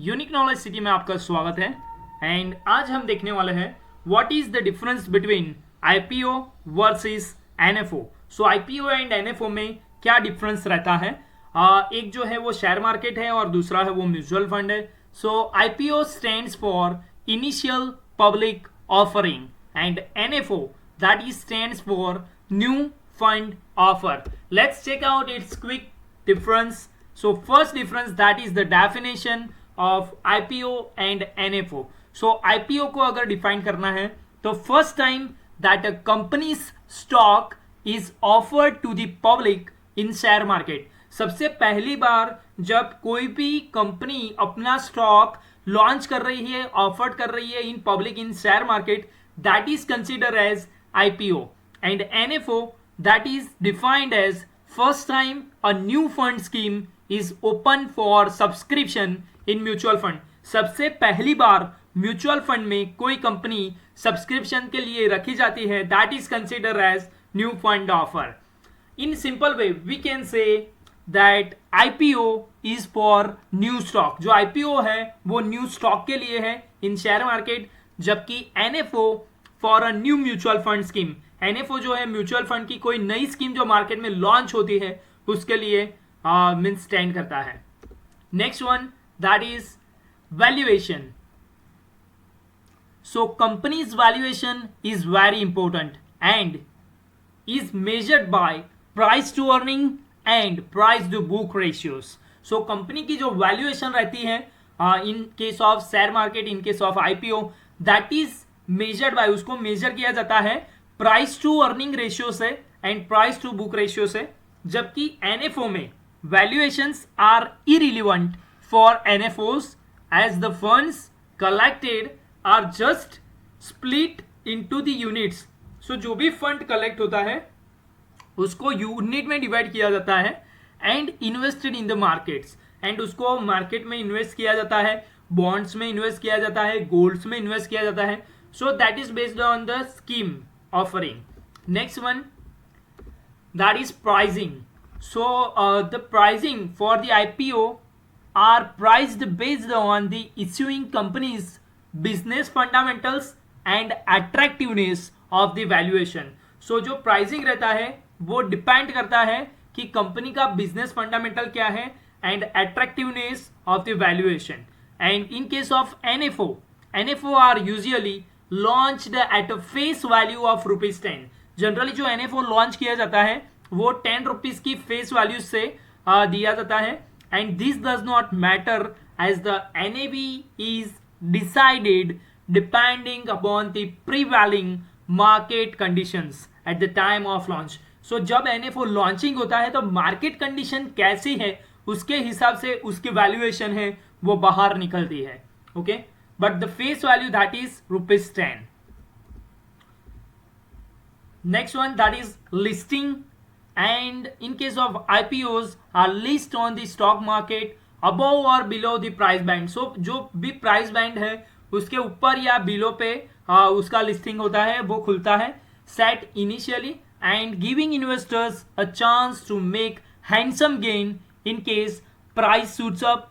Unique knowledge city में आपका स्वागत है। एंड आज हम देखने वाले हैं what is the difference between IPO versus NFO. So IPO and NFO में क्या डिफरेंस रहता है। एक जो है वो शेयर मार्केट है और दूसरा है वो म्यूचुअल फंड है। So IPO stands for initial public offering and NFO that is stands for new fund offer. Let's check out its quick difference. So first difference, that is the definition of IPO and NFO. So IPO को अगर define करना है तो first time that a company's stock is offered to the public in share market. सबसे पहली बार जब कोई भी कंपनी अपना स्टॉक लॉन्च कर रही है, ऑफर कर रही है in public in share market, that is consider as IPO. And NFO, that is defined as first time a new fund scheme is open for subscription in mutual fund. सबसे पहली बार mutual fund में कोई company subscription के लिए रखी जाती है, that is consider as new fund offer. In simple way we can say that IPO is for new stock. जो IPO है वो न्यू स्टॉक के लिए है इन शेयर मार्केट, जबकि NFO for a new mutual fund scheme. NFO जो है mutual fund की कोई नई स्कीम जो मार्केट में लॉन्च होती है उसके लिए मीन स्टैंड करता है. Next one, that is valuation. So companies valuation is very important and is measured by price to earning and price to book ratios. So company की जो वैल्यूएशन रहती है in case of share market, in case of IPO, that is measured by, उसको measure किया जाता है price to earning ratio से and price to book ratio से. जबकि NFO में valuations are irrelevant for NFOs as the funds collected are just split into the units. So जो भी फंड कलेक्ट होता है उसको यूनिट में डिवाइड किया जाता है and invested in the markets, and उसको मार्केट में इन्वेस्ट किया जाता है, बॉन्ड्स में इन्वेस्ट किया जाता है, गोल्ड्स में इन्वेस्ट किया जाता है. So that is based on the scheme offering. Next one, that is pricing. So the pricing for the IPO are priced based on the issuing company's business fundamentals and attractiveness of the valuation. So जो pricing रहता है वो depend करता है कि company का business fundamental क्या है and attractiveness of the valuation. And in case of NFO are usually launched at a face value of ₹10. Generally जो NFO लॉन्च किया जाता है वो 10 रुपीज की फेस वैल्यू से दिया जाता है. And this does not matter as the NAV is decided depending upon the prevailing market conditions at the time of launch. So जब NFO लॉन्चिंग होता है तो मार्केट कंडीशन कैसी है उसके हिसाब से उसकी वैल्यूएशन है वो बाहर निकलती है. Okay, but the face value that is ₹10. Next one, that is listing. And in case of IPOs are list on the stock market above or below the price band. So जो भी price band है उसके ऊपर या below पे उसका listing होता है, वो खुलता है set initially and giving investors a chance to make handsome gain in case price shoots up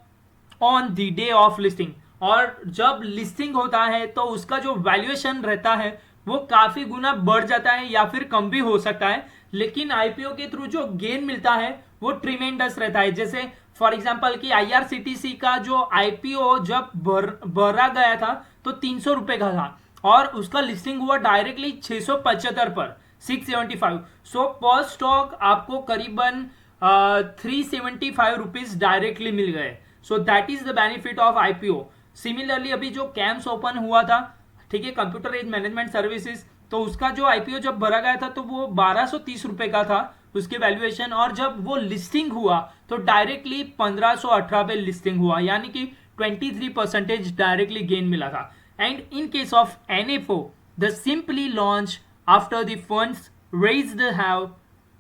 on the day of listing. और जब लिस्टिंग होता है तो उसका जो वैल्यूएशन रहता है वो काफी गुना बढ़ जाता है या फिर कम भी हो सकता है, लेकिन IPO के थ्रू जो गेन मिलता है वो ट्रिमेंडस रहता है. जैसे फॉर एग्जांपल कि IRCTC का जो IPO जब भरा गया था तो 300 रुपए का था और उसका लिस्टिंग हुआ डायरेक्टली 675 पर 675. सो पर स्टॉक आपको करीबन 375 रुपीज डायरेक्टली मिल गए. So that is the benefit of IPO. Similarly अभी जो कैम्स ओपन हुआ था, ठीक है, कंप्यूटर एज मैनेजमेंट सर्विसेज, तो उसका जो IPO जब भरा गया था तो वो 1230 रुपए का था उसकी वैल्यूएशन, और जब वो लिस्टिंग हुआ तो डायरेक्टली 1518 पे लिस्टिंग हुआ, यानी कि 23% डायरेक्टली गेन मिला था. And in case of NFO, the simply launch after the funds raised have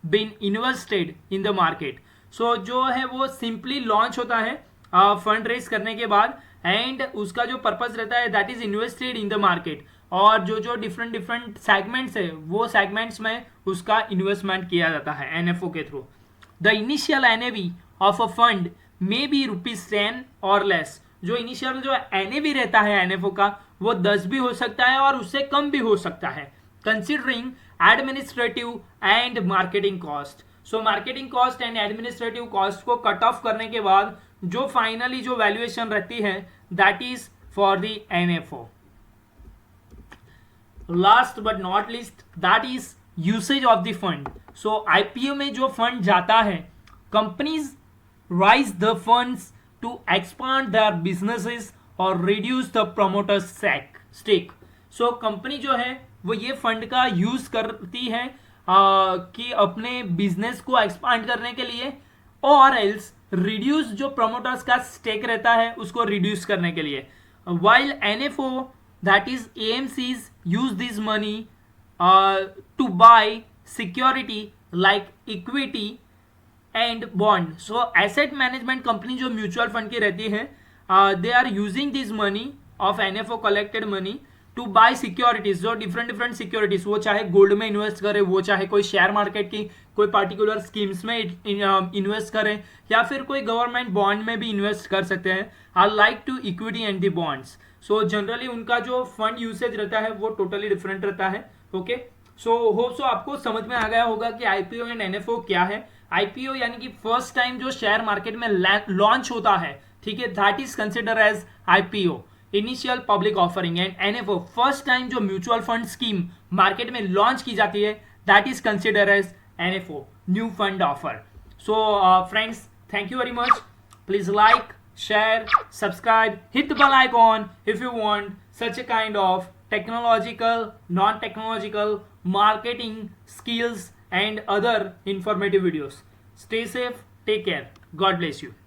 been invested in the market. So जो है वो सिंपली लॉन्च होता है फंड रेज करने के बाद, एंड उसका जो पर्पस रहता है that is invested in the market, और जो जो डिफरेंट सेगमेंट्स है वो सेगमेंट्स में उसका इन्वेस्टमेंट किया जाता है NFO के through. The initial NAV of a fund may be ₹10 और लेस. जो इनिशियल जो NAV रहता है NFO का वो 10 भी हो सकता है और उससे कम भी हो सकता है, considering administrative and marketing cost. So marketing cost and administrative cost को कट ऑफ करने के बाद जो फाइनली जो वैल्यूएशन रहती है that is for the NFO। Last but not least that is usage of the fund. So IPO में जो फंड जाता है, companies raise the funds to expand their businesses और reduce the promoters stake. So company जो है वो ये fund का यूज करती है कि अपने बिजनेस को एक्सपांड करने के लिए और एल्स रिड्यूस जो प्रोमोटर्स का स्टेक रहता है उसको रिड्यूस करने के लिए। While NFO that is AMCs use this money to buy security like equity and bond. So asset management company जो म्यूचुअल फंड की रहती है they are using this money of NFO collected money to buy securities, जो different securities, वो चाहे gold में invest करे, वो चाहे कोई शेयर मार्केट की कोई पर्टिकुलर स्कीम्स में इन्वेस्ट करें, या फिर कोई गवर्नमेंट बॉन्ड में भी इन्वेस्ट कर सकते हैं, or like to equity and the bonds. So generally उनका जो फंड यूसेज रहता है वो टोटली डिफरेंट रहता है। ओके, सो होप सो आपको समझ में आ गया होगा कि IPO एंड NFO क्या है। IPO यानी कि फर्स्ट टाइम जो शेयर मार्केट में लॉन्च होता है, ठीक है, that is consider as IPO, initial public offering. And NFO first time जो म्यूचुअल फंड स्कीम मार्केट में लॉन्च की जाती है that is consider as NFO, new fund offer. So friends, thank you very much. Please like, share, subscribe, hit the bell icon if you want such a kind of technological, non-technological, marketing skills and other informative videos. Stay safe, take care. God bless you.